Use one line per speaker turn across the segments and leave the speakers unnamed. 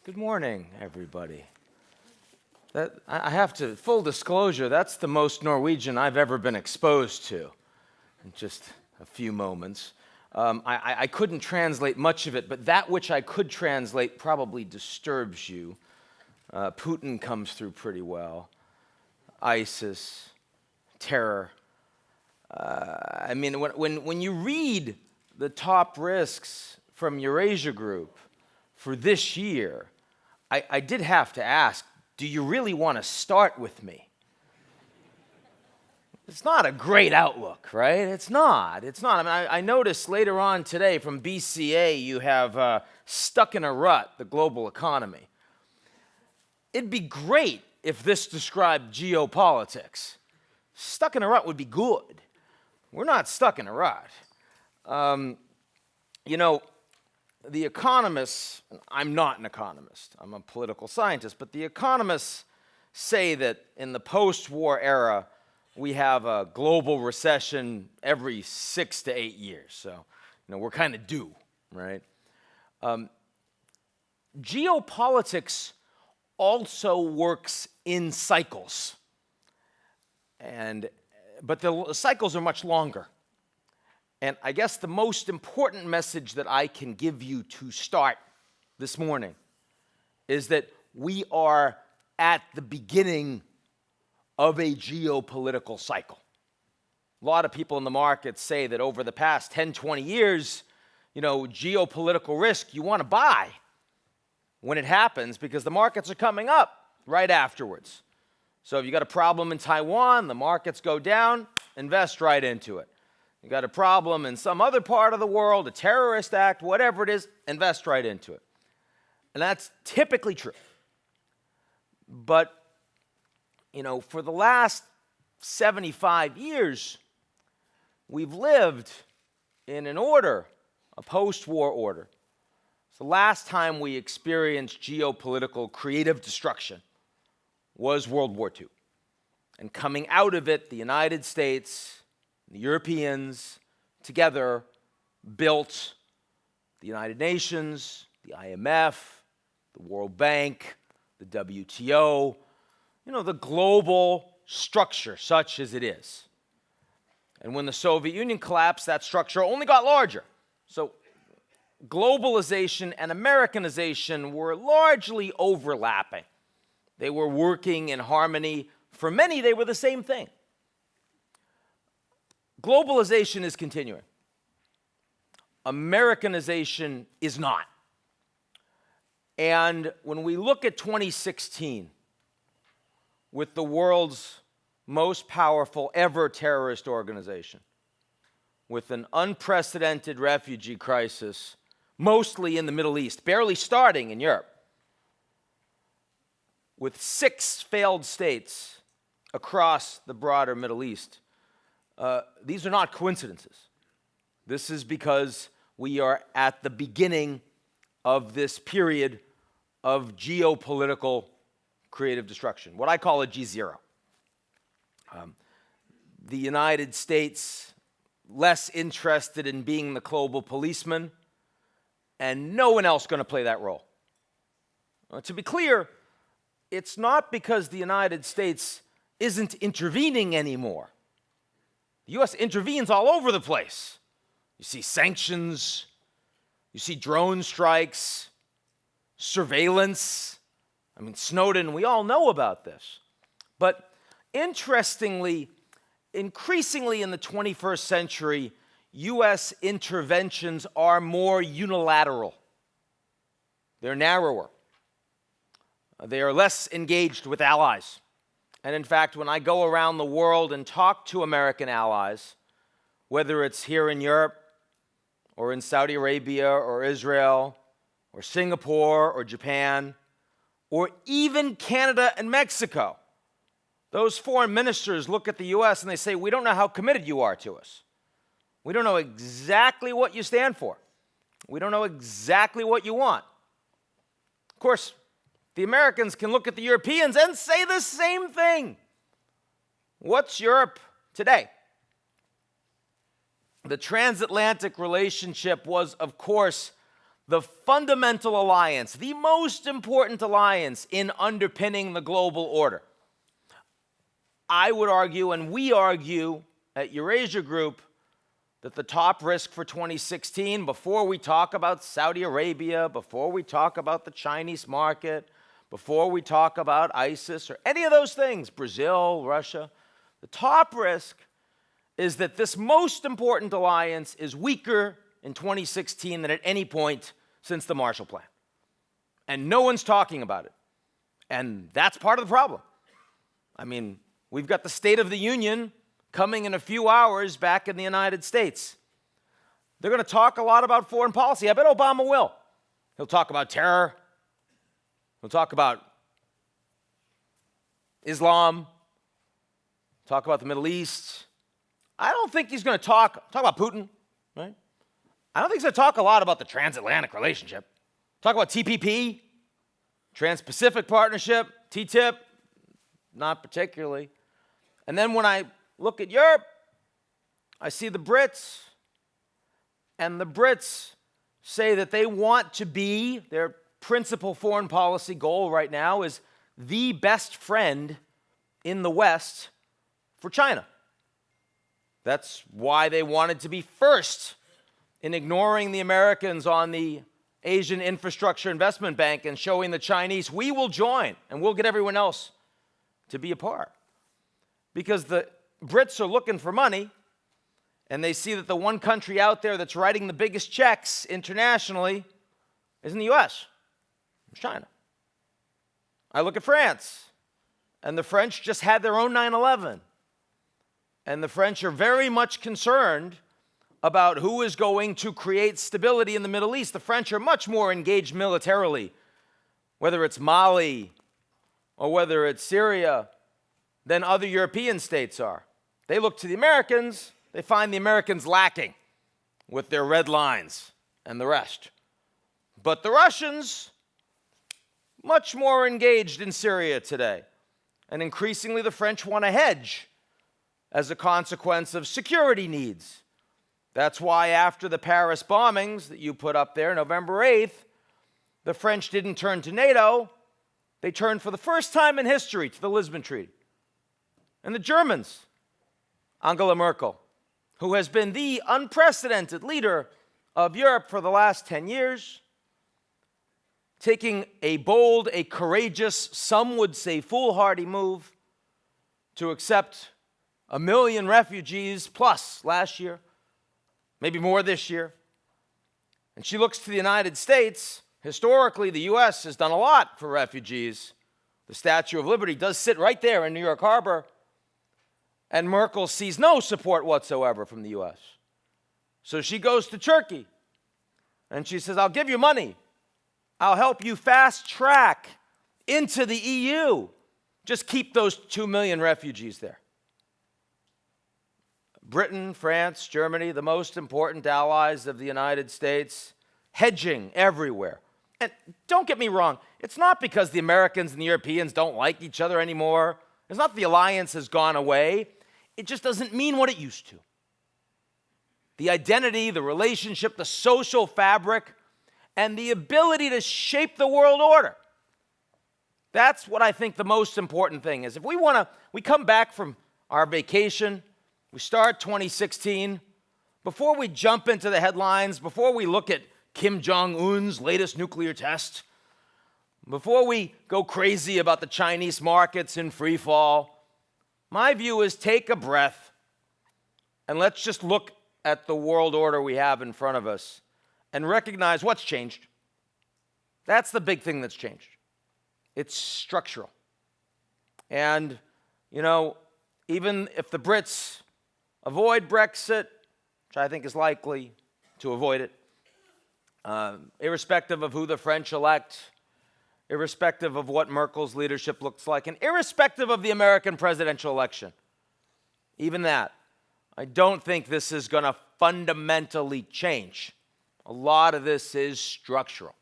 Good morning, everybody. I have to, full disclosure, that's the most Norwegian I've ever been exposed to in just a few moments. I couldn't translate much of it, but that which I could translate probably disturbs you. Putin comes through pretty well. ISIS, terror. When you read the top risks from Eurasia Group for this year, I did have to ask, do you really want to start with me? It's not a great outlook, right? It's not. I noticed later on today from BCA you have stuck in a rut, the global economy. It'd be great if this described geopolitics. Stuck in a rut would be good. We're not stuck in a rut. The economists, I'm not an economist, I'm a political scientist, but the economists say that in the post-war era, we have a global recession every 6 to 8 years. So, we're kind of due, right? Geopolitics also works in cycles, but the cycles are much longer. And I guess the most important message that I can give you to start this morning is that we are at the beginning of a geopolitical cycle. A lot of people in the market say that over the past 10, 20 years, geopolitical risk you want to buy when it happens because the markets are coming up right afterwards. So if you got a problem in Taiwan, the markets go down, invest right into it. You got a problem in some other part of the world, a terrorist act, whatever it is, invest right into it. And that's typically true. But, for the last 75 years, we've lived in an order, a post-war order. It's the last time we experienced geopolitical creative destruction was World War II. And coming out of it, the United States, the Europeans together built the United Nations, the IMF, the World Bank, the WTO, the global structure such as it is. And when the Soviet Union collapsed, that structure only got larger. So globalization and Americanization were largely overlapping. They were working in harmony. For many, they were the same thing. Globalization is continuing. Americanization is not. And when we look at 2016, with the world's most powerful ever terrorist organization, with an unprecedented refugee crisis, mostly in the Middle East, barely starting in Europe, with 6 failed states across the broader Middle East, these are not coincidences. This is because we are at the beginning of this period of geopolitical creative destruction, what I call a G0. The United States, less interested in being the global policeman, and no one else going to play that role. To be clear, it's not because the United States isn't intervening anymore. The U.S. intervenes all over the place. You see sanctions, you see drone strikes, surveillance. Snowden, we all know about this. But interestingly, increasingly in the 21st century, U.S. interventions are more unilateral. They're narrower. They are less engaged with allies. And in fact, when I go around the world and talk to American allies, whether it's here in Europe or in Saudi Arabia or Israel or Singapore or Japan or even Canada and Mexico, those foreign ministers look at the U.S. and they say, we don't know how committed you are to us. We don't know exactly what you stand for. We don't know exactly what you want. Of course, the Americans can look at the Europeans and say the same thing. What's Europe today? The transatlantic relationship was, of course, the fundamental alliance, the most important alliance in underpinning the global order. I would argue, and we argue at Eurasia Group, that the top risk for 2016, before we talk about Saudi Arabia, before we talk about the Chinese market, before we talk about ISIS or any of those things, Brazil, Russia, the top risk is that this most important alliance is weaker in 2016 than at any point since the Marshall Plan. And no one's talking about it. And that's part of the problem. I mean, we've got the State of the Union coming in a few hours back in the United States. They're going to talk a lot about foreign policy. I bet Obama will. He'll talk about terror. He'll talk about Islam. Talk about the Middle East. I don't think he's going to talk about Putin, right? I don't think he's going to talk a lot about the transatlantic relationship. Talk about TPP, Trans-Pacific Partnership, TTIP, not particularly. And then when I look at Europe, I see the Brits, and the Brits say that they want to be, their principal foreign policy goal right now is the best friend in the West for China. That's why they wanted to be first in ignoring the Americans on the Asian Infrastructure Investment Bank and showing the Chinese, we will join and we'll get everyone else to be a part. Because the Brits are looking for money, and they see that the one country out there that's writing the biggest checks internationally is in the U.S., it's China. I look at France, and the French just had their own 9/11. And the French are very much concerned about who is going to create stability in the Middle East. The French are much more engaged militarily, whether it's Mali or whether it's Syria, than other European states are. They look to the Americans, they find the Americans lacking with their red lines and the rest. But the Russians, much more engaged in Syria today. And increasingly the French want to hedge as a consequence of security needs. That's why after the Paris bombings that you put up there, November 8th, the French didn't turn to NATO. They turned for the first time in history to the Lisbon Treaty. And the Germans, Angela Merkel, who has been the unprecedented leader of Europe for the last 10 years, taking a bold, a courageous, some would say foolhardy move to accept 1 million refugees plus last year, maybe more this year. And she looks to the United States. Historically, the U.S. has done a lot for refugees. The Statue of Liberty does sit right there in New York Harbor. And Merkel sees no support whatsoever from the U.S. So she goes to Turkey, and she says, I'll give you money. I'll help you fast track into the EU. Just keep those 2 million refugees there. Britain, France, Germany, the most important allies of the United States, hedging everywhere. And don't get me wrong, it's not because the Americans and the Europeans don't like each other anymore. It's not that the alliance has gone away. It just doesn't mean what it used to. The identity, the relationship, the social fabric, and the ability to shape the world order. That's what I think the most important thing is. If we come back from our vacation, we start 2016, before we jump into the headlines, before we look at Kim Jong-un's latest nuclear test, before we go crazy about the Chinese markets in free fall, my view is take a breath and let's just look at the world order we have in front of us and recognize what's changed. That's the big thing that's changed. It's structural. And, even if the Brits avoid Brexit, which I think is likely to avoid it, irrespective of who the French elect, irrespective of what Merkel's leadership looks like, and irrespective of the American presidential election, even that, I don't think this is going to fundamentally change. A lot of this is structural.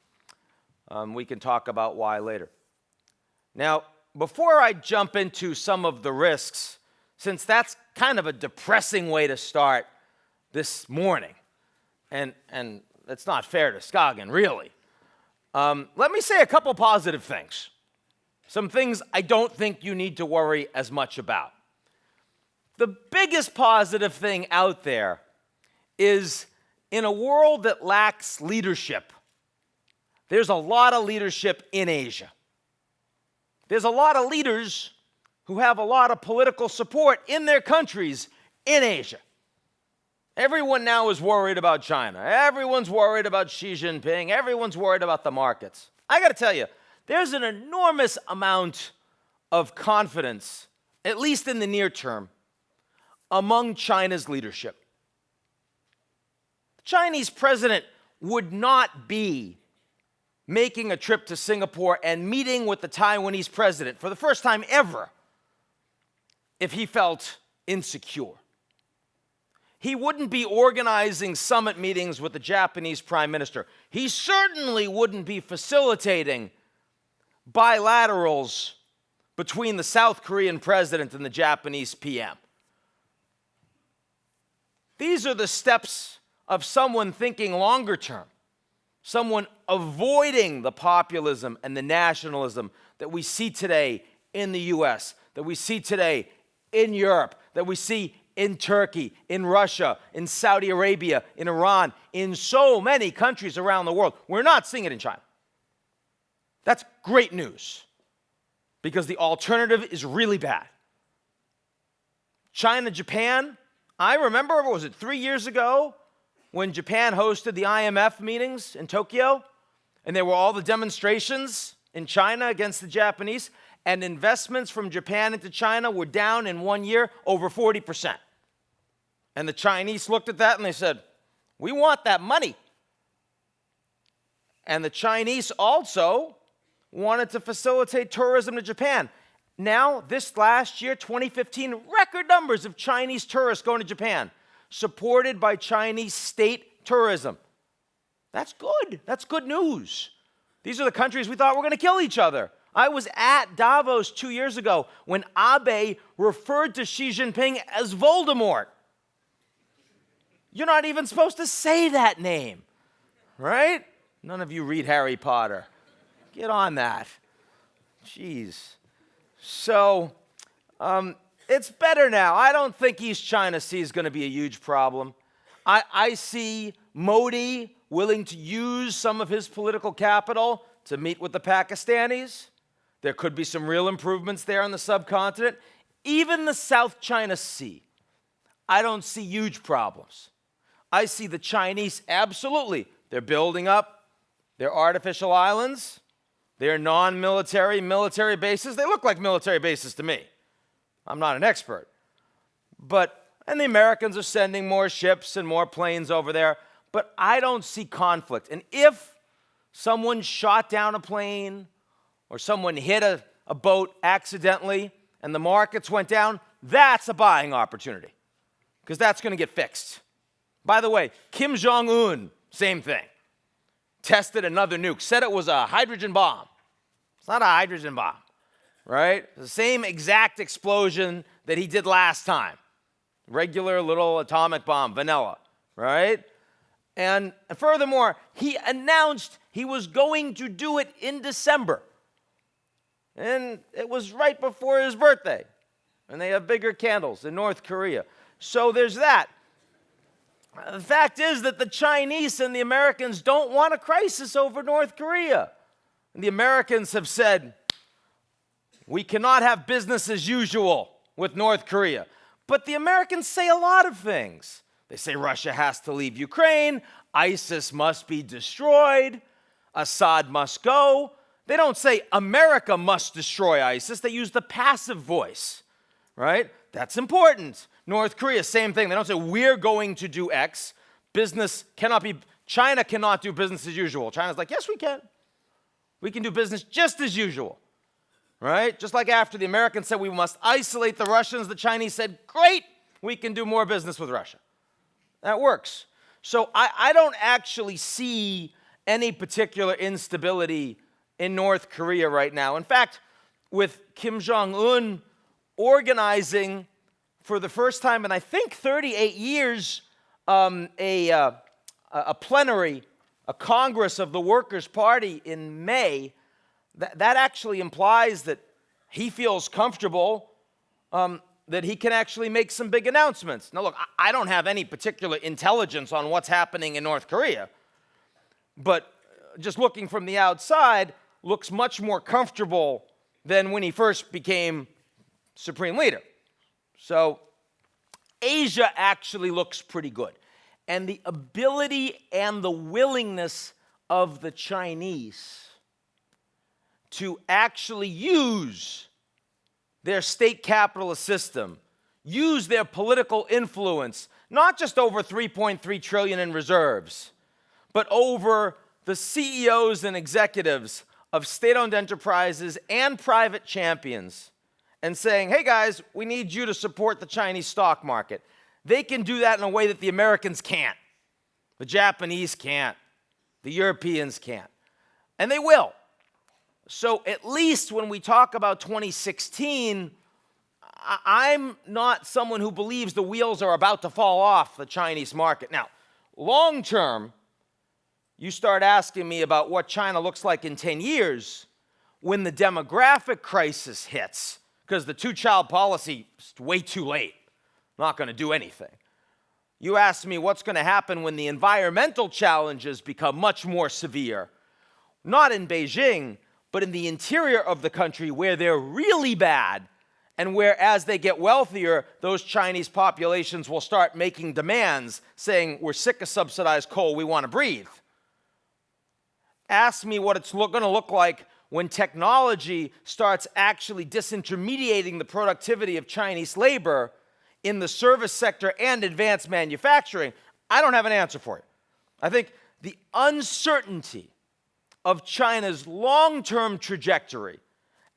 We can talk about why later. Now, before I jump into some of the risks, since that's kind of a depressing way to start this morning, and that's not fair to Scoggin, really. Let me say a couple positive things. Some things I don't think you need to worry as much about. The biggest positive thing out there is in a world that lacks leadership, there's a lot of leadership in Asia. There's a lot of leaders who have a lot of political support in their countries in Asia. Everyone now is worried about China. Everyone's worried about Xi Jinping. Everyone's worried about the markets. I got to tell you, there's an enormous amount of confidence, at least in the near term, among China's leadership. The Chinese president would not be making a trip to Singapore and meeting with the Taiwanese president for the first time ever if he felt insecure. He wouldn't be organizing summit meetings with the Japanese prime minister. He certainly wouldn't be facilitating bilaterals between the South Korean president and the Japanese PM. These are the steps of someone thinking longer term, someone avoiding the populism and the nationalism that we see today in the US, that we see today in Europe, that we see in Turkey, in Russia, in Saudi Arabia, in Iran, in so many countries around the world. We're not seeing it in China. That's great news, because the alternative is really bad. China, Japan, I remember, was it 3 years ago, when Japan hosted the IMF meetings in Tokyo, and there were all the demonstrations in China against the Japanese, and investments from Japan into China were down in 1 year over 40%. And the Chinese looked at that and they said, we want that money. And the Chinese also wanted to facilitate tourism to Japan. Now, this last year, 2015, record numbers of Chinese tourists going to Japan, supported by Chinese state tourism. That's good. That's good news. These are the countries we thought were going to kill each other. I was at Davos 2 years ago when Abe referred to Xi Jinping as Voldemort. You're not even supposed to say that name, right? None of you read Harry Potter. Get on that. Jeez. So, it's better now. I don't think East China Sea is going to be a huge problem. I see Modi willing to use some of his political capital to meet with the Pakistanis. There could be some real improvements there on the subcontinent. Even the South China Sea, I don't see huge problems. I see the Chinese, absolutely. They're building up their artificial islands, their non-military, military bases. They look like military bases to me. I'm not an expert. And the Americans are sending more ships and more planes over there, but I don't see conflict. And if someone shot down a plane or someone hit a boat accidentally and the markets went down, that's a buying opportunity, because that's going to get fixed. By the way, Kim Jong-un, same thing. Tested another nuke, said it was a hydrogen bomb. It's not a hydrogen bomb, right? The same exact explosion that he did last time. Regular little atomic bomb, vanilla, right? And furthermore, he announced he was going to do it in December. And it was right before his birthday. And they have bigger candles in North Korea. So there's that. The fact is that the Chinese and the Americans don't want a crisis over North Korea. And the Americans have said, we cannot have business as usual with North Korea. But the Americans say a lot of things. They say Russia has to leave Ukraine, ISIS must be destroyed, Assad must go. They don't say America must destroy ISIS. They use the passive voice, right? That's important. North Korea, same thing. They don't say we're going to do X. China cannot do business as usual. China's like, yes, we can. We can do business just as usual, right? Just like after the Americans said we must isolate the Russians, the Chinese said, great, we can do more business with Russia. That works. So I don't actually see any particular instability in North Korea right now. In fact, with Kim Jong-un organizing for the first time in, I think, 38 years, a plenary a Congress of the Workers' Party in May, that actually implies that he feels comfortable that he can actually make some big announcements. Now, look, I don't have any particular intelligence on what's happening in North Korea, but just looking from the outside, looks much more comfortable than when he first became supreme leader. So Asia actually looks pretty good. And the ability and the willingness of the Chinese to actually use their state capitalist system, use their political influence, not just over $3.3 trillion in reserves, but over the CEOs and executives of state-owned enterprises and private champions, and saying, hey guys, we need you to support the Chinese stock market. They can do that in a way that the Americans can't. The Japanese can't. The Europeans can't. And they will. So at least when we talk about 2016, I'm not someone who believes the wheels are about to fall off the Chinese market. Now, long term, you start asking me about what China looks like in 10 years when the demographic crisis hits, because the two-child policy is way too late, not going to do anything. You ask me what's going to happen when the environmental challenges become much more severe, not in Beijing, but in the interior of the country where they're really bad, and where as they get wealthier, those Chinese populations will start making demands saying, we're sick of subsidized coal, we want to breathe. Ask me what it's going to look like when technology starts actually disintermediating the productivity of Chinese labor in the service sector and advanced manufacturing. I don't have an answer for you. I think the uncertainty of China's long-term trajectory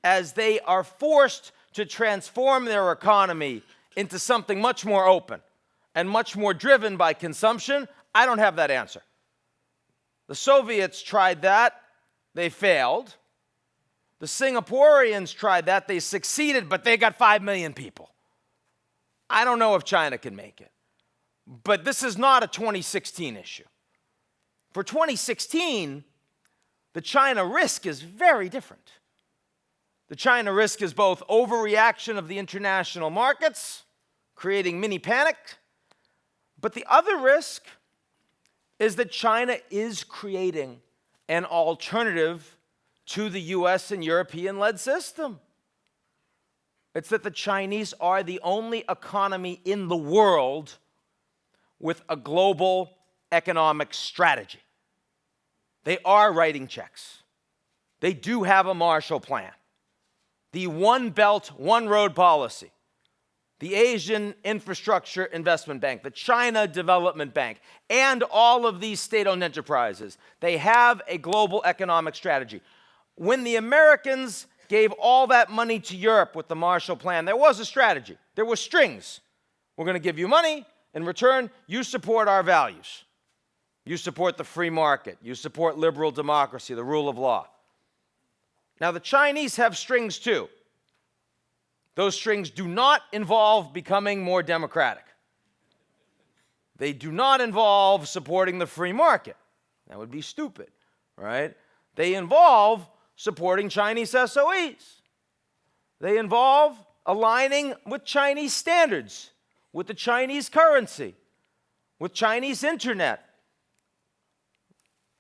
as they are forced to transform their economy into something much more open and much more driven by consumption, I don't have that answer. The Soviets tried that, they failed. The Singaporeans tried that, they succeeded, but they got 5 million people. I don't know if China can make it. But this is not a 2016 issue. For 2016, the China risk is very different. The China risk is both overreaction of the international markets, creating mini panic, but the other risk is that China is creating an alternative to the US and European-led system. It's that the Chinese are the only economy in the world with a global economic strategy. They are writing checks. They do have a Marshall Plan. The One Belt, One Road policy, the Asian Infrastructure Investment Bank, the China Development Bank, and all of these state-owned enterprises, they have a global economic strategy. When the Americans gave all that money to Europe with the Marshall Plan, there was a strategy. There were strings. We're going to give you money. In return, you support our values. You support the free market. You support liberal democracy, the rule of law. Now, the Chinese have strings too. Those strings do not involve becoming more democratic. They do not involve supporting the free market. That would be stupid, right? They involve supporting Chinese SOEs. They involve aligning with Chinese standards, with the Chinese currency, with Chinese internet.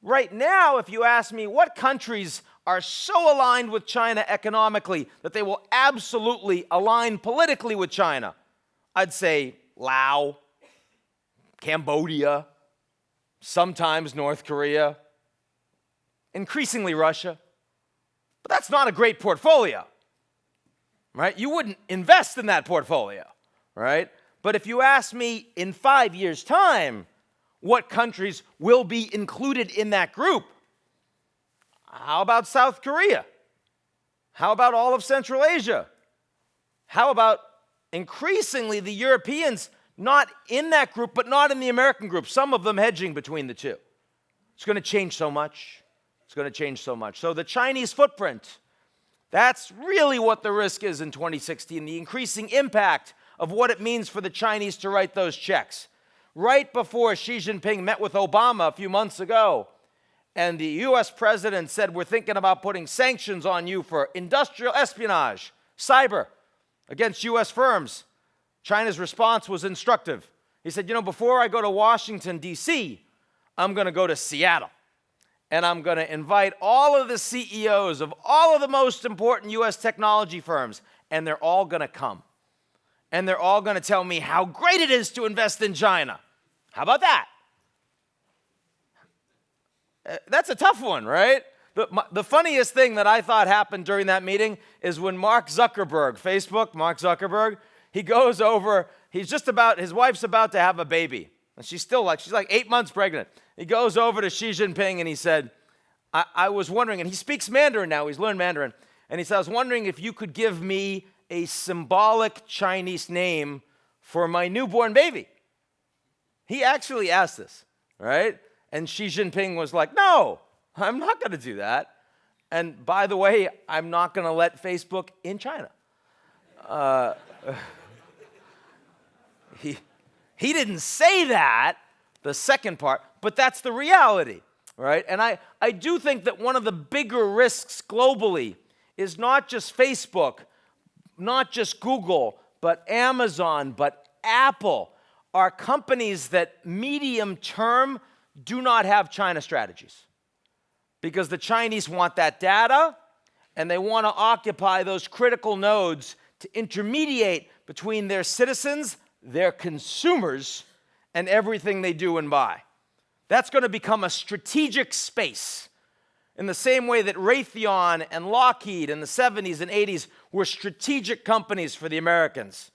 Right now, if you ask me what countries are so aligned with China economically that they will absolutely align politically with China, I'd say Laos, Cambodia, sometimes North Korea, increasingly Russia. But that's not a great portfolio, right? You wouldn't invest in that portfolio, right? But if you ask me in 5 years' time what countries will be included in that group, how about South Korea? How about all of Central Asia? How about increasingly the Europeans not in that group, but not in the American group, some of them hedging between the two? It's going to change so much. It's going to change so much. So the Chinese footprint, that's really what the risk is in 2016, the increasing impact of what it means for the Chinese to write those checks. Right before Xi Jinping met with Obama a few months ago, and the US president said, we're thinking about putting sanctions on you for industrial espionage, cyber, against US firms, China's response was instructive. He said, before I go to Washington, D.C., I'm going to go to Seattle. And I'm going to invite all of the CEOs of all of the most important U.S. technology firms, and they're all going to come. And they're all going to tell me how great it is to invest in China. How about that? That's a tough one, right? The funniest thing that I thought happened during that meeting is when Mark Zuckerberg, Facebook, Mark Zuckerberg, he goes over, his wife's about to have a baby. And she's like 8 months pregnant. He goes over to Xi Jinping and he said, I was wondering, and he speaks Mandarin now, he's learned Mandarin, and he said, I was wondering if you could give me a symbolic Chinese name for my newborn baby. He actually asked this, right? And Xi Jinping was like, no, I'm not going to do that. And by the way, I'm not going to let Facebook in China. He didn't say that, the second part, but that's the reality, right? And I do think that one of the bigger risks globally is not just Facebook, not just Google, but Amazon, but Apple are companies that medium term do not have China strategies. Because the Chinese want that data, and they want to occupy those critical nodes to intermediate between their citizens, their consumers, and everything they do and buy. That's going to become a strategic space in the same way that Raytheon and Lockheed in the 70s and 80s were strategic companies for the Americans.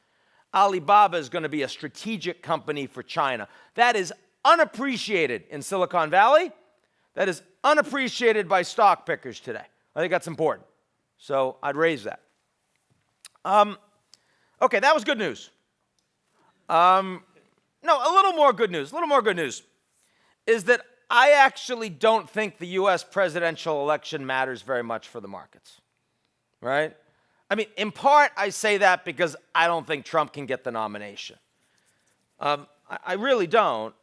Alibaba is going to be a strategic company for China. That is unappreciated in Silicon Valley. That is unappreciated by stock pickers today. I think that's important. So I'd raise that. Okay, that was good news. No, a little more good news is that I actually don't think the U.S. presidential election matters very much for the markets, right? I mean, in part, I say that because I don't think Trump can get the nomination. I really don't.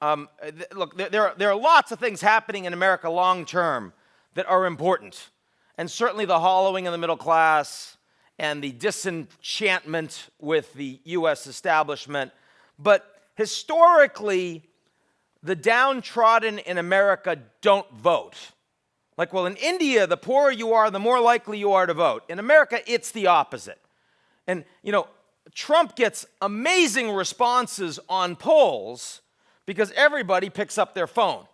Look, there are lots of things happening in America long term that are important, and certainly the hollowing of the middle class and the disenchantment with the U.S. establishment. But historically, the downtrodden in America don't vote. Like, well, in India, the poorer you are, the more likely you are to vote. In America, it's the opposite. And, Trump gets amazing responses on polls because everybody picks up their phone.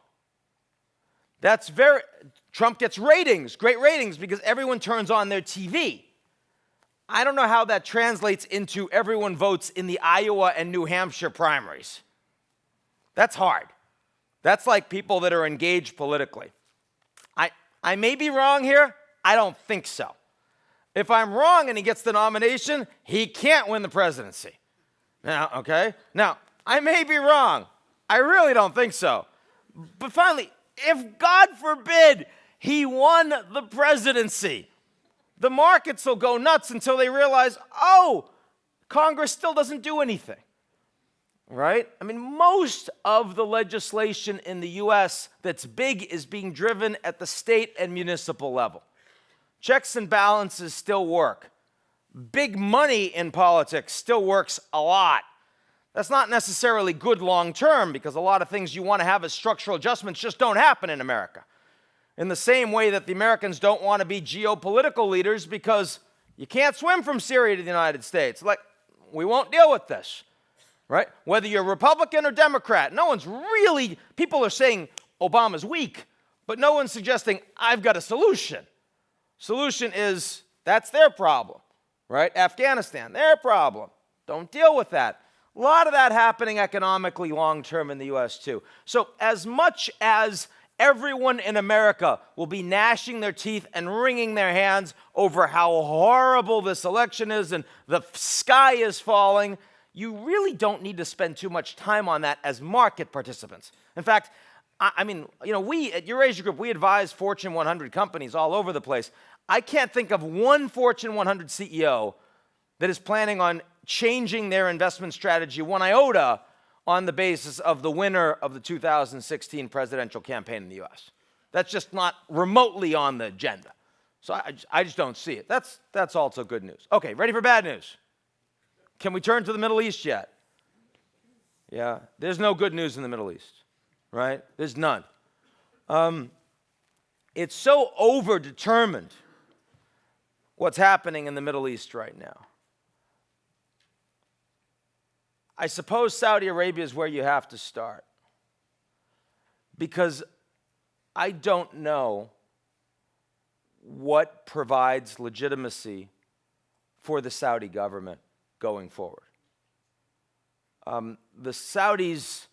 Trump gets ratings, great ratings, because everyone turns on their TV. I don't know how that translates into everyone votes in the Iowa and New Hampshire primaries. That's hard. That's like people that are engaged politically. I may be wrong here. I don't think so. If I'm wrong and he gets the nomination, he can't win the presidency. Now, I may be wrong. I really don't think so. But finally, if God forbid he won the presidency, the markets will go nuts until they realize, Congress still doesn't do anything, right? I mean, most of the legislation in the U.S. that's big is being driven at the state and municipal level. Checks and balances still work. Big money in politics still works a lot. That's not necessarily good long term because a lot of things you want to have as structural adjustments just don't happen in America. In the same way that the Americans don't want to be geopolitical leaders because you can't swim from Syria to the United States. Like, we won't deal with this, right? Whether you're Republican or Democrat, people are saying Obama's weak, but no one's suggesting I've got a solution. Solution is, that's their problem, right? Afghanistan, their problem. Don't deal with that. A lot of that happening economically long-term in the U.S. too. So as much as everyone in America will be gnashing their teeth and wringing their hands over how horrible this election is and the sky is falling, you really don't need to spend too much time on that as market participants. In fact, we at Eurasia Group, we advise Fortune 100 companies all over the place. I can't think of one Fortune 100 CEO that is planning on changing their investment strategy one iota on the basis of the winner of the 2016 presidential campaign in the U.S. That's just not remotely on the agenda. So I just don't see it. That's also good news. Okay, ready for bad news? Can we turn to the Middle East yet? Yeah, there's no good news in the Middle East, right? There's none. It's so overdetermined what's happening in the Middle East right now. I suppose Saudi Arabia is where you have to start, because I don't know what provides legitimacy for the Saudi government going forward. The Saudis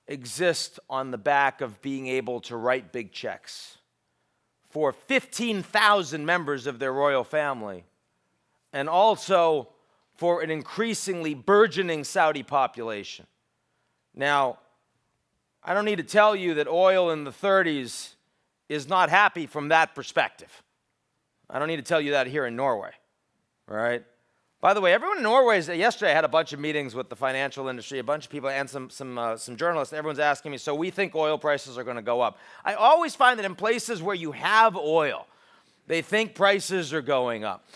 exist on the back of being able to write big checks for 15,000 members of their royal family, and also for an increasingly burgeoning Saudi population. Now, I don't need to tell you that oil in the 30s is not happy from that perspective. I don't need to tell you that here in Norway, right? By the way, everyone in Norway, yesterday I had a bunch of meetings with the financial industry, a bunch of people and some journalists. Everyone's asking me, so we think oil prices are going to go up. I always find that in places where you have oil, they think prices are going up.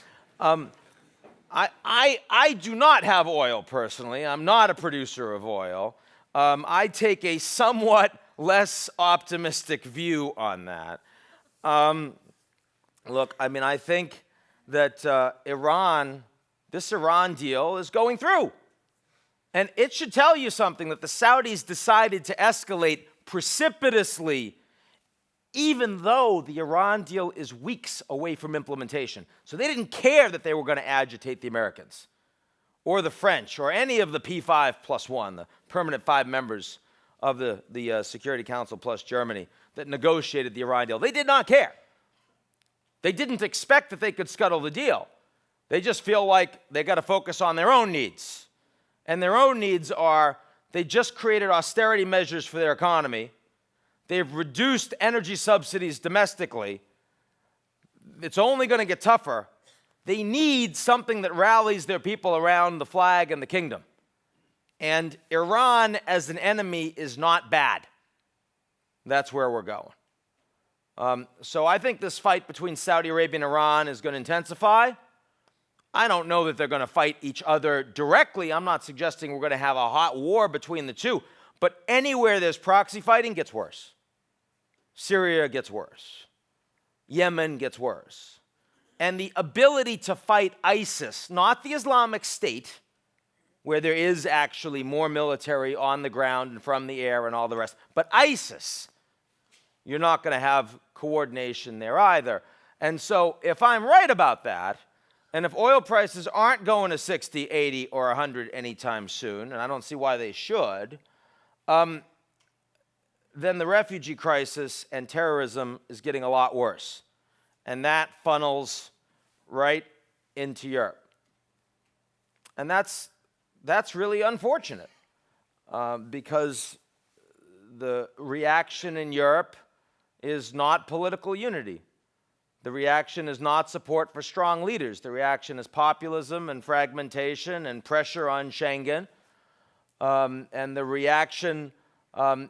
I do not have oil personally. I'm not a producer of oil. I take a somewhat less optimistic view on that. Look, I mean, I think that this Iran deal is going through. And it should tell you something that the Saudis decided to escalate precipitously, even though the Iran deal is weeks away from implementation. So they didn't care that they were going to agitate the Americans or the French or any of the P5+1, the permanent 5 members of the Security Council plus Germany that negotiated the Iran deal. They did not care. They didn't expect that they could scuttle the deal. They just feel like they got to focus on their own needs. And their own needs are, they just created austerity measures for their economy. They've reduced energy subsidies domestically. It's only going to get tougher. They need something that rallies their people around the flag and the kingdom. And Iran as an enemy is not bad. That's where we're going. So I think this fight between Saudi Arabia and Iran is going to intensify. I don't know that they're going to fight each other directly. I'm not suggesting we're going to have a hot war between the two. But anywhere there's proxy fighting gets worse. Syria gets worse. Yemen gets worse. And the ability to fight ISIS, not the Islamic State, where there is actually more military on the ground and from the air and all the rest, but ISIS, you're not going to have coordination there either. And so if I'm right about that, and if oil prices aren't going to 60, 80, or 100 anytime soon, and I don't see why they should, then the refugee crisis and terrorism is getting a lot worse. And that funnels right into Europe. And that's really unfortunate because the reaction in Europe is not political unity. The reaction is not support for strong leaders. The reaction is populism and fragmentation and pressure on Schengen. And the reaction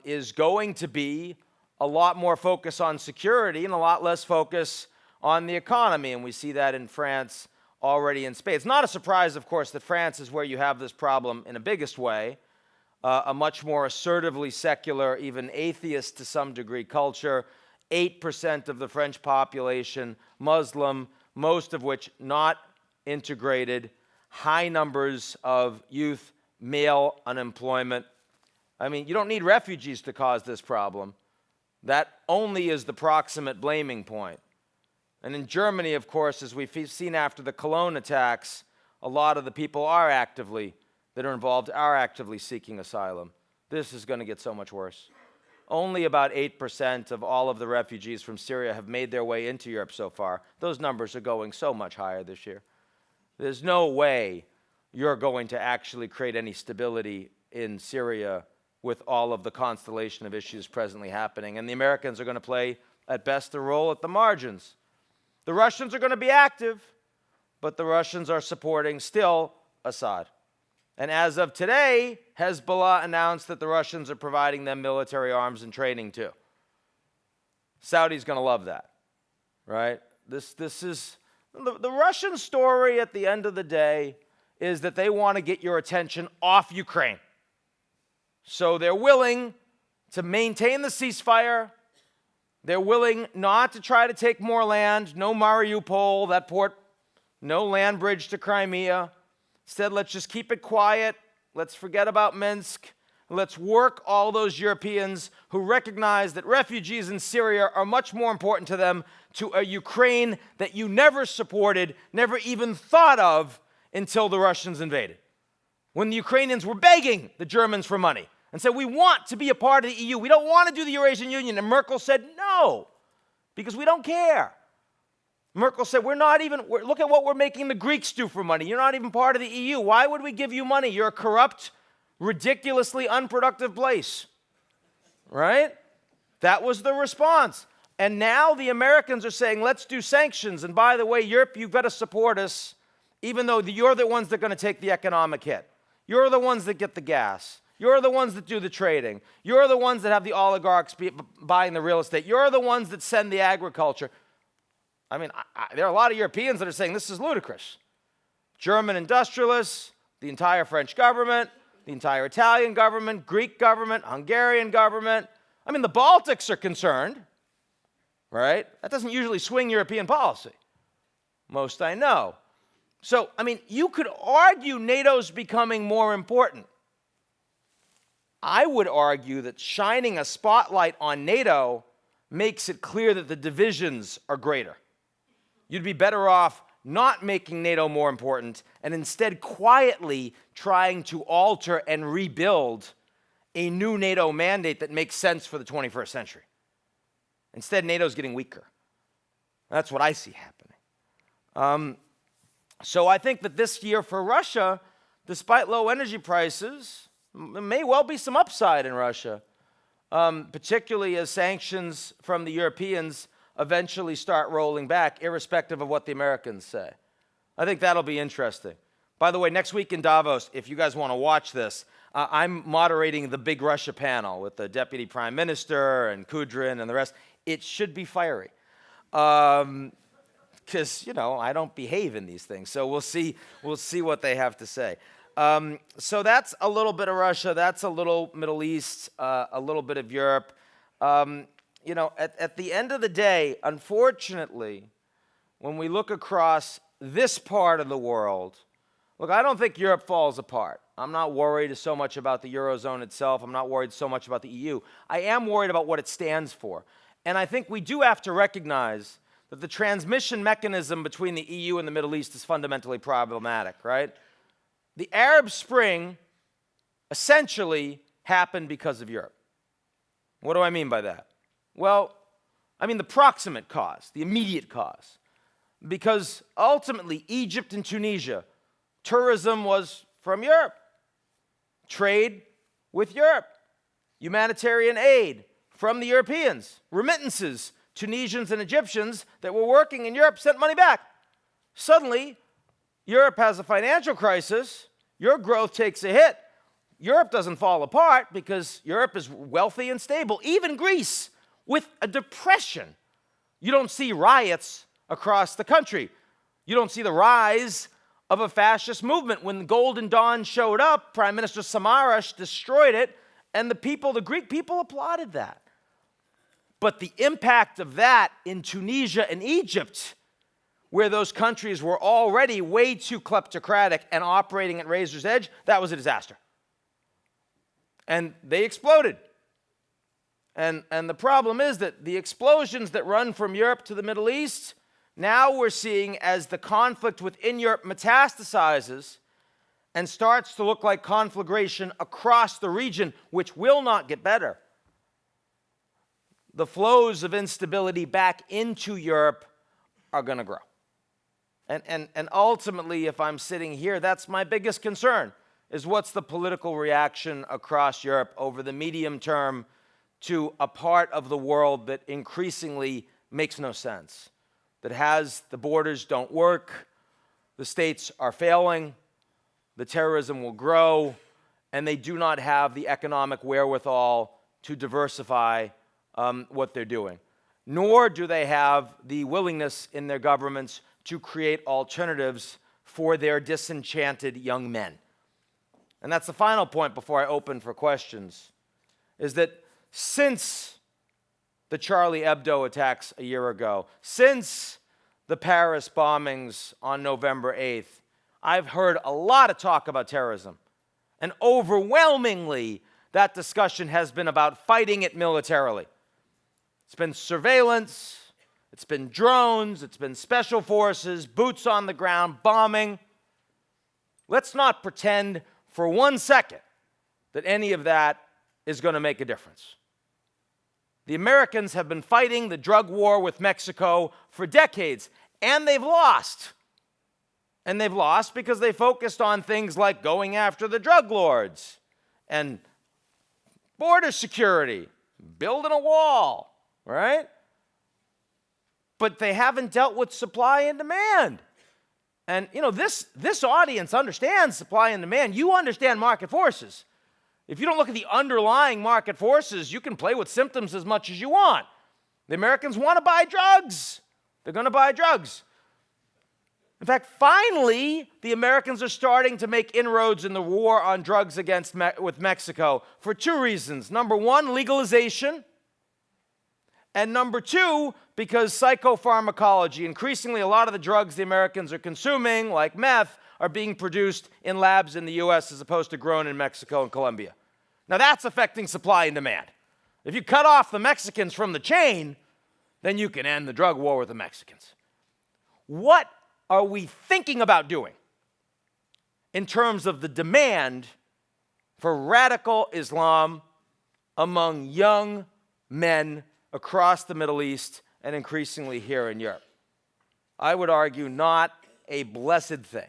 is going to be a lot more focus on security and a lot less focus on the economy. And we see that in France already in Spain. It's not a surprise, of course, that France is where you have this problem in a biggest way. A much more assertively secular, even atheist to some degree culture. 8% of the French population Muslim, most of which not integrated, high numbers of youth, male unemployment. I mean, you don't need refugees to cause this problem. That only is the proximate blaming point. And in Germany, of course, as we've seen after the Cologne attacks, a lot of the people that are involved are actively seeking asylum. This is going to get so much worse. Only about 8% of all of the refugees from Syria have made their way into Europe so far. Those numbers are going so much higher this year. There's no way you're going to actually create any stability in Syria with all of the constellation of issues presently happening. And the Americans are going to play, at best, a role at the margins. The Russians are going to be active, but the Russians are supporting still Assad. And as of today, Hezbollah announced that the Russians are providing them military arms and training too. Saudi's going to love that, right? This is the Russian story at the end of the day is that they want to get your attention off Ukraine. So they're willing to maintain the ceasefire. They're willing not to try to take more land, no Mariupol, that port, no land bridge to Crimea. Instead, let's just keep it quiet. Let's forget about Minsk. Let's work all those Europeans who recognize that refugees in Syria are much more important to them, to a Ukraine that you never supported, never even thought of until the Russians invaded. When the Ukrainians were begging the Germans for money and said, we want to be a part of the EU. We don't want to do the Eurasian Union. And Merkel said, no, because we don't care. Merkel said, look at what we're making the Greeks do for money. You're not even part of the EU. Why would we give you money? You're a corrupt, ridiculously unproductive place, right? That was the response. And now the Americans are saying, let's do sanctions. And by the way, Europe, you've got to support us, even though you're the ones that are going to take the economic hit. You're the ones that get the gas. You're the ones that do the trading. You're the ones that have the oligarchs buying the real estate. You're the ones that send the agriculture. I mean, there are a lot of Europeans that are saying this is ludicrous. German industrialists, the entire French government, the entire Italian government, Greek government, Hungarian government. I mean, the Baltics are concerned, right? That doesn't usually swing European policy. Most I know. So, I mean, you could argue NATO's becoming more important. I would argue that shining a spotlight on NATO makes it clear that the divisions are greater. You'd be better off not making NATO more important and instead quietly trying to alter and rebuild a new NATO mandate that makes sense for the 21st century. Instead, NATO's getting weaker. That's what I see happening. So I think that this year for Russia, despite low energy prices, there may well be some upside in Russia, particularly as sanctions from the Europeans eventually start rolling back, irrespective of what the Americans say. I think that'll be interesting. By the way, next week in Davos, if you guys want to watch this, I'm moderating the Big Russia panel with the Deputy Prime Minister and Kudrin and the rest. It should be fiery. Because, I don't behave in these things. So we'll see what they have to say. So that's a little bit of Russia. That's a little Middle East, a little bit of Europe. At the end of the day, unfortunately, when we look across this part of the world, look, I don't think Europe falls apart. I'm not worried so much about the Eurozone itself. I'm not worried so much about the EU. I am worried about what it stands for. And I think we do have to recognize that the transmission mechanism between the EU and the Middle East is fundamentally problematic, right? The Arab Spring essentially happened because of Europe. What do I mean by that? Well, I mean the proximate cause, the immediate cause. Because ultimately, Egypt and Tunisia, tourism was from Europe. Trade with Europe. Humanitarian aid from the Europeans. Remittances, Tunisians and Egyptians that were working in Europe sent money back. Suddenly, Europe has a financial crisis. Your growth takes a hit. Europe doesn't fall apart because Europe is wealthy and stable. Even Greece, with a depression. You don't see riots across the country. You don't see the rise of a fascist movement. When the Golden Dawn showed up, Prime Minister Samaras destroyed it, and the Greek people applauded that. But the impact of that in Tunisia and Egypt, where those countries were already way too kleptocratic and operating at razor's edge, that was a disaster. And they exploded. And the problem is that the explosions that run from Europe to the Middle East, now we're seeing as the conflict within Europe metastasizes and starts to look like conflagration across the region, which will not get better. The flows of instability back into Europe are going to grow. And ultimately, if I'm sitting here, that's my biggest concern, is what's the political reaction across Europe over the medium term to a part of the world that increasingly makes no sense, that has the borders don't work, the states are failing, the terrorism will grow, and they do not have the economic wherewithal to diversify what they're doing. nor do they have the willingness in their governments to create alternatives for their disenchanted young men. And that's the final point before I open for questions, is that since the Charlie Hebdo attacks a year ago, since the Paris bombings on November 8th, I've heard a lot of talk about terrorism. And overwhelmingly, that discussion has been about fighting it militarily. It's been surveillance, it's been drones, it's been special forces, boots on the ground, bombing. Let's not pretend for 1 second that any of that is going to make a difference. The Americans have been fighting the drug war with Mexico for decades, and they've lost. And they've lost because they focused on things like going after the drug lords and border security, building a wall, right? But they haven't dealt with supply and demand. And, this audience understands supply and demand. You understand market forces. If you don't look at the underlying market forces, you can play with symptoms as much as you want. The Americans want to buy drugs. They're going to buy drugs. In fact, finally, the Americans are starting to make inroads in the war on drugs with Mexico for two reasons. Number one, legalization. And number two, because psychopharmacology, increasingly a lot of the drugs the Americans are consuming, like meth, are being produced in labs in the U.S. as opposed to grown in Mexico and Colombia. Now that's affecting supply and demand. If you cut off the Mexicans from the chain, then you can end the drug war with the Mexicans. What are we thinking about doing in terms of the demand for radical Islam among young men across the Middle East and increasingly here in Europe? I would argue not a blessed thing.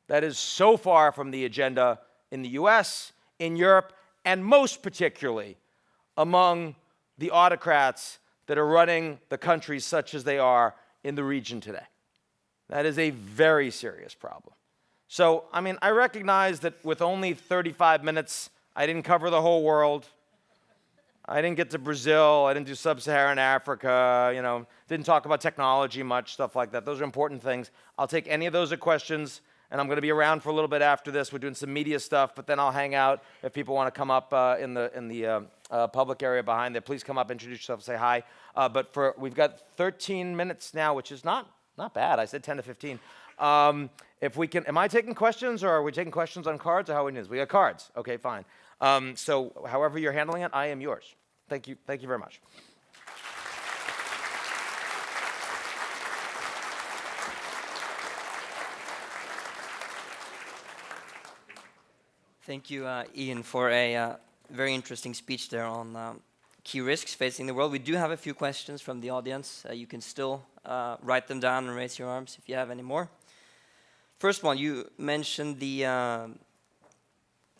That is so far from the agenda in the US, in Europe, and most particularly among the autocrats that are running the countries such as they are in the region today. That is a very serious problem. So, I recognize that with only 35 minutes, I didn't cover the whole world. I didn't get to Brazil. I didn't do sub-Saharan Africa, didn't talk about technology much, stuff like that. Those are important things. I'll take any of those as questions, and I'm going to be around for a little bit after this. We're doing some media stuff, but then I'll hang out if people want to come up in the public area behind there. Please come up, introduce yourself, say hi. We've got 13 minutes now, which is not bad. I said 10 to 15. If we can, am I taking questions, or are we taking questions on cards, or how are we doing this? We got cards. Okay, fine. So however you're handling it, I am yours. Thank you very much.
Thank you, Ian, for a very interesting speech there on key risks facing the world. We do have a few questions from the audience. You can still write them down and raise your arms if you have any more. First one, you mentioned the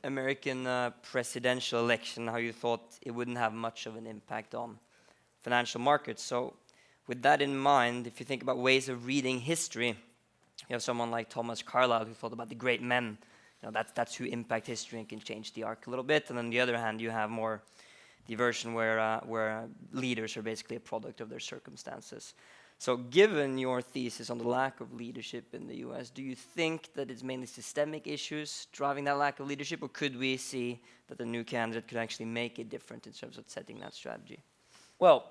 American presidential election, how you thought it wouldn't have much of an impact on financial markets. So with that in mind, if you think about ways of reading history, you have someone like Thomas Carlyle who thought about the great men. That's who impact history and can change the arc a little bit. And on the other hand, you have more the version where leaders are basically a product of their circumstances. So given your thesis on the lack of leadership in the US, do you think that it's mainly systemic issues driving that lack of leadership, or could we see that the new candidate could actually make it different in terms of setting that strategy?
Well,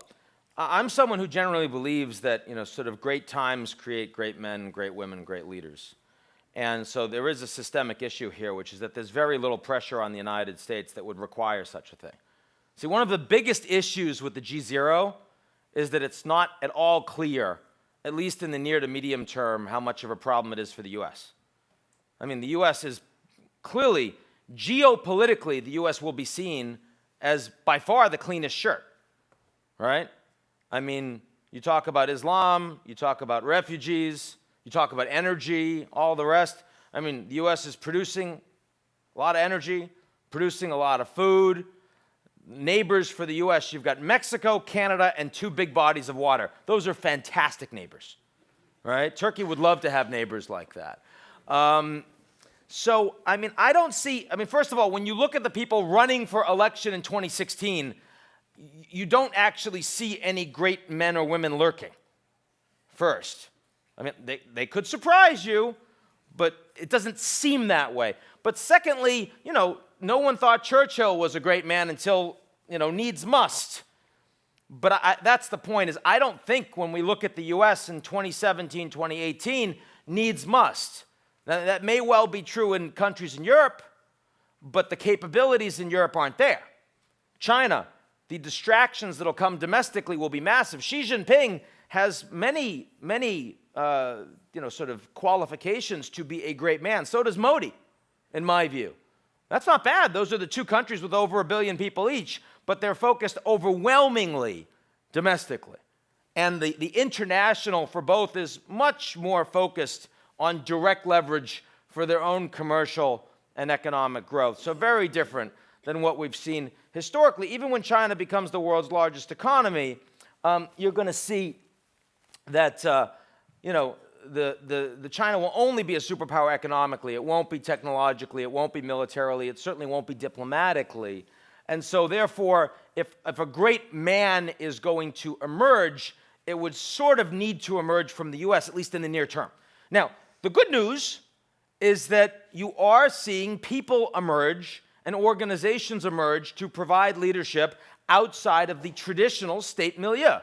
I'm someone who generally believes that, sort of great times create great men, great women, great leaders. And so there is a systemic issue here, which is that there's very little pressure on the United States that would require such a thing. See, one of the biggest issues with the G0 is that it's not at all clear, at least in the near to medium term, how much of a problem it is for the U.S. The U.S. is clearly, geopolitically, the U.S. will be seen as by far the cleanest shirt, right? You talk about Islam, you talk about refugees, you talk about energy, all the rest. The U.S. is producing a lot of energy, producing a lot of food. Neighbors for the U.S., you've got Mexico, Canada, and two big bodies of water. Those are fantastic neighbors, right? Turkey would love to have neighbors like that. I don't see, first of all, when you look at the people running for election in 2016, you don't actually see any great men or women lurking, first. I mean, they could surprise you, but it doesn't seem that way. But secondly, no one thought Churchill was a great man until, needs must. But that's the point, is I don't think when we look at the U.S. in 2017, 2018, needs must. Now, that may well be true in countries in Europe, but the capabilities in Europe aren't there. China, the distractions that'll come domestically will be massive. Xi Jinping has many sort of qualifications to be a great man. So does Modi, in my view. That's not bad. Those are the two countries with over 1 billion people each, but they're focused overwhelmingly domestically. And the international for both is much more focused on direct leverage for their own commercial and economic growth. So very different than what we've seen historically. Even when China becomes the world's largest economy, you're going to see that the China will only be a superpower economically. It won't be technologically. It won't be militarily. It certainly won't be diplomatically. And so therefore, if a great man is going to emerge, it would sort of need to emerge from the U.S., at least in the near term. Now, the good news is that you are seeing people emerge and organizations emerge to provide leadership outside of the traditional state milieu.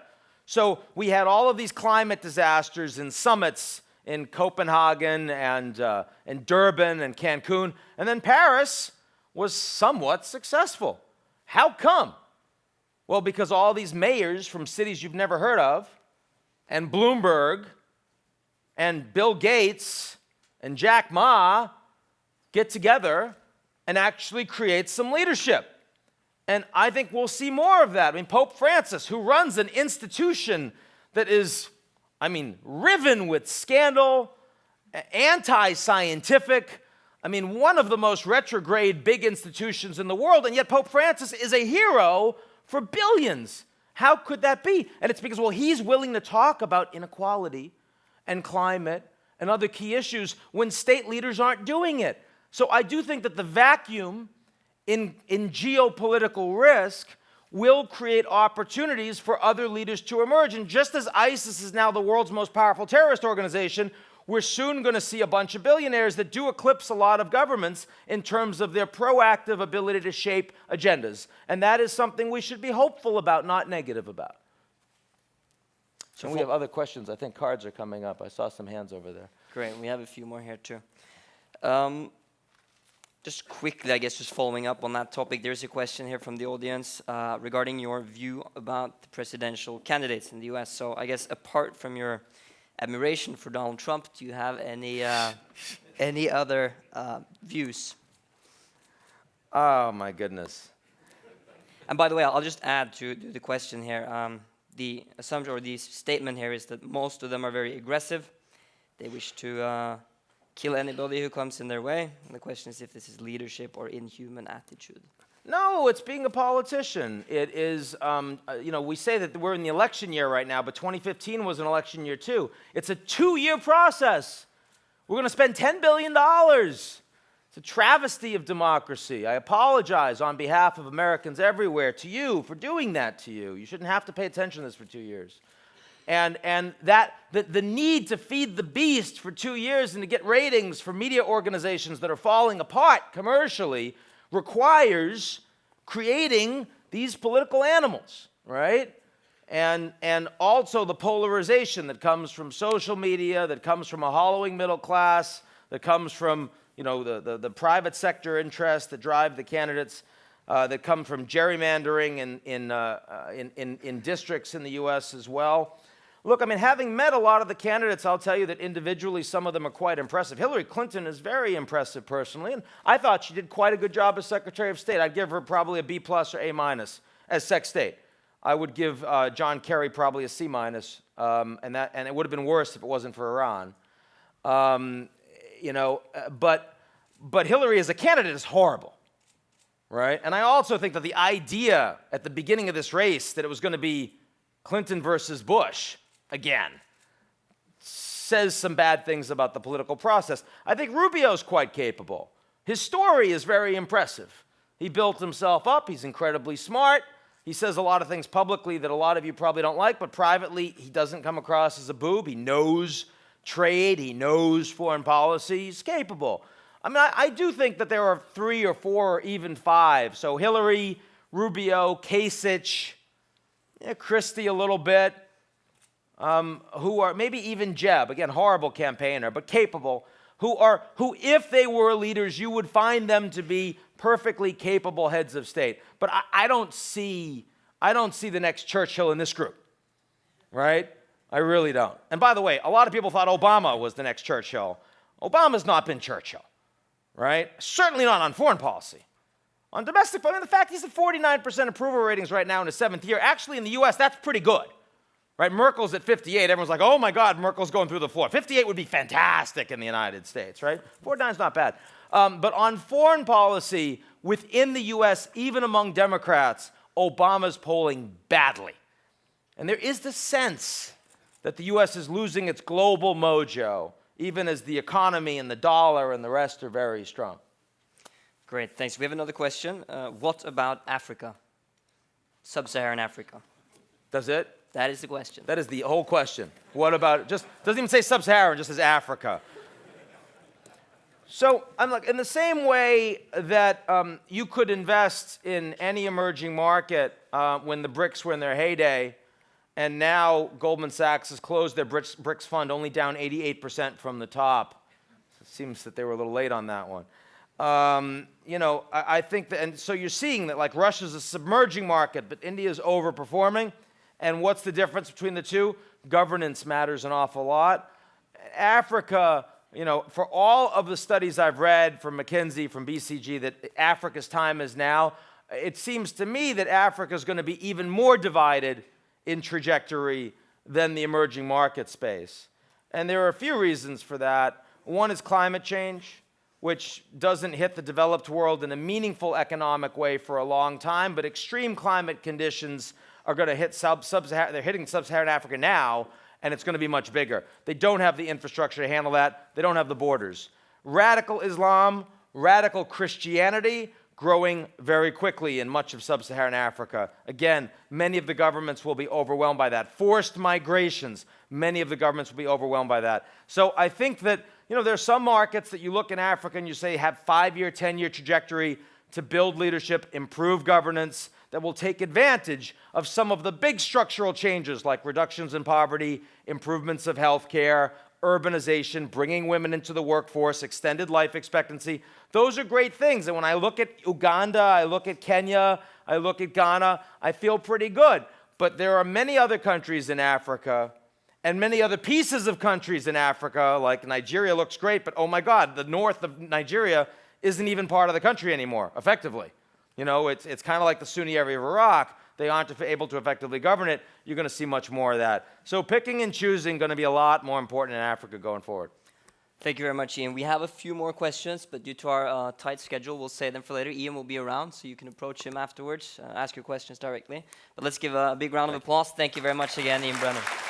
So we had all of these climate disasters and summits in Copenhagen and Durban and Cancun, and then Paris was somewhat successful. How come? Well, because all these mayors from cities you've never heard of, and Bloomberg, and Bill Gates, and Jack Ma get together and actually create some leadership. And I think we'll see more of that. I mean, Pope Francis, who runs an institution that is, riven with scandal, anti-scientific, one of the most retrograde big institutions in the world, and yet Pope Francis is a hero for billions. How could that be? And it's because, he's willing to talk about inequality and climate and other key issues when state leaders aren't doing it. So I do think that the vacuum in geopolitical risk will create opportunities for other leaders to emerge. And just as ISIS is now the world's most powerful terrorist organization, we're soon going to see a bunch of billionaires that do eclipse a lot of governments in terms of their proactive ability to shape agendas. And that is something we should be hopeful about, not negative about. So we have other questions. I think cards are coming up. I saw some hands over there.
Great. We have a few more here too. Just quickly, I guess, just following up on that topic, there's a question here from the audience regarding your view about the presidential candidates in the U.S. So I guess apart from your admiration for Donald Trump, do you have any other views?
Oh, my goodness.
And by the way, I'll just add to the question here. The assumption or the statement here is that most of them are very aggressive. They wish to kill anybody who comes in their way. And the question is if this is leadership or inhuman attitude.
No, it's being a politician. It is, we say that we're in the election year right now, but 2015 was an election year too. It's a 2-year process. We're going to spend $10 billion. It's a travesty of democracy. I apologize on behalf of Americans everywhere to you for doing that to you. You shouldn't have to pay attention to this for 2 years. And that the need to feed the beast for 2 years and to get ratings for media organizations that are falling apart commercially requires creating these political animals, right? And also the polarization that comes from social media, that comes from a hollowing middle class, that comes from the private sector interests that drive the candidates, that come from gerrymandering in districts in the U.S. as well. Look, having met a lot of the candidates, I'll tell you that individually some of them are quite impressive. Hillary Clinton is very impressive personally, and I thought she did quite a good job as Secretary of State. I'd give her probably a B+ or A- as Sec State. I would give John Kerry probably a C-, and it would have been worse if it wasn't for Iran. But Hillary as a candidate is horrible, right? And I also think that the idea at the beginning of this race that it was going to be Clinton versus Bush again says some bad things about the political process. I think Rubio's quite capable. His story is very impressive. He built himself up. He's incredibly smart. He says a lot of things publicly that a lot of you probably don't like, but privately, he doesn't come across as a boob. He knows trade. He knows foreign policy. He's capable. I mean, I do think that there are 3 or 4 or even 5. So Hillary, Rubio, Kasich, Christie a little bit, who are maybe even Jeb, again, horrible campaigner, but capable, who if they were leaders, you would find them to be perfectly capable heads of state. But I don't see the next Churchill in this group, right? I really don't. And by the way, a lot of people thought Obama was the next Churchill. Obama's not been Churchill, right? Certainly not on foreign policy. On domestic, I mean, the fact he's at 49% approval ratings right now in his 7th year, actually in the US, that's pretty good. Right, Merkel's at 58. Everyone's like, oh my God, Merkel's going through the floor. 58 would be fantastic in the United States, right? 49's not bad. But on foreign policy, within the US, even among Democrats, Obama's polling badly. And there is the sense that the US is losing its global mojo, even as the economy and the dollar and the rest are very strong.
Great, thanks. We have another question. What about Africa? Sub-Saharan Africa.
Does it?
That is the question.
That is the whole question. What about, just doesn't even say sub-Saharan, just says Africa. So I'm like, in the same way that you could invest in any emerging market when the BRICS were in their heyday, and now Goldman Sachs has closed their BRICS fund only down 88% from the top. It seems that they were a little late on that one. I think that, and so you're seeing that like Russia's a submerging market, but India's overperforming. And what's the difference between the two? Governance matters an awful lot. Africa, for all of the studies I've read from McKinsey, from BCG, that Africa's time is now, it seems to me that Africa is going to be even more divided in trajectory than the emerging market space. And there are a few reasons for that. One is climate change, which doesn't hit the developed world in a meaningful economic way for a long time, but extreme climate conditions are going to hit they're hitting sub-Saharan Africa now, and it's going to be much bigger. They don't have the infrastructure to handle that. They don't have the borders. Radical Islam, radical Christianity, growing very quickly in much of sub-Saharan Africa. Again, many of the governments will be overwhelmed by that. Forced migrations, many of the governments will be overwhelmed by that. So I think that, there are some markets that you look in Africa and you say have 5-year, 10-year trajectory to build leadership, improve governance, that will take advantage of some of the big structural changes like reductions in poverty, improvements of healthcare, urbanization, bringing women into the workforce, extended life expectancy. Those are great things. And when I look at Uganda, I look at Kenya, I look at Ghana, I feel pretty good. But there are many other countries in Africa and many other pieces of countries in Africa, like Nigeria looks great, but oh my God, the north of Nigeria isn't even part of the country anymore, effectively. It's kind of like the Sunni area of Iraq. They aren't able to effectively govern it. You're going to see much more of that. So picking and choosing going to be a lot more important in Africa going forward.
Thank you very much, Ian. We have a few more questions, but due to our tight schedule, we'll save them for later. Ian will be around, so you can approach him afterwards, ask your questions directly. But let's give a big round of applause. Thank you very much again, Ian Bremmer.